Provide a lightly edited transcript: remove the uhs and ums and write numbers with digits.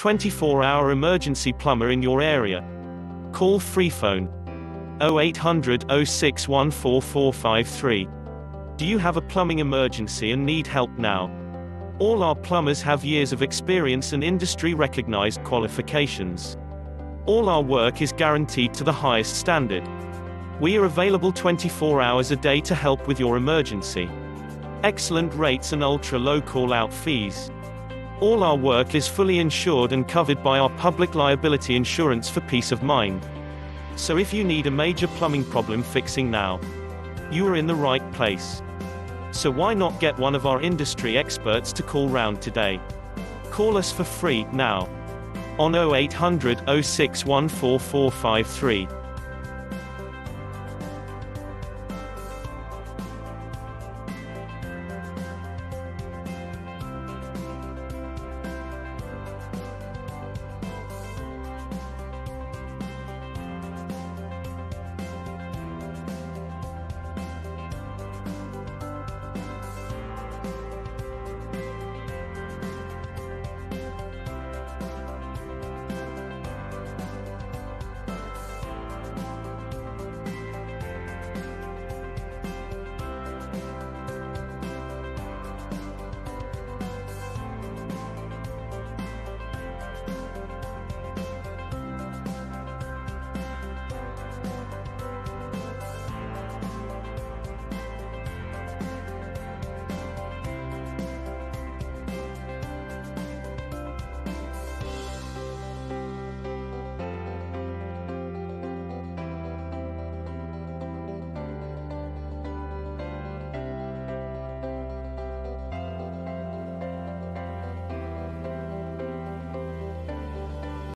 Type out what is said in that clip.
24-hour emergency plumber in your area. Call free phone 0800 06144453. Do you have a plumbing emergency and need help now? All our plumbers have years of experience and industry-recognized qualifications. All our work is guaranteed to the highest standard. We are available 24 hours a day to help with your emergency. Excellent rates and ultra-low call-out fees. All our work is fully insured and covered by our public liability insurance for peace of mind. So if you need a major plumbing problem fixing now, you are in the right place. So why not get one of our industry experts to call round today? Call us for free, now, on 0800 06144453.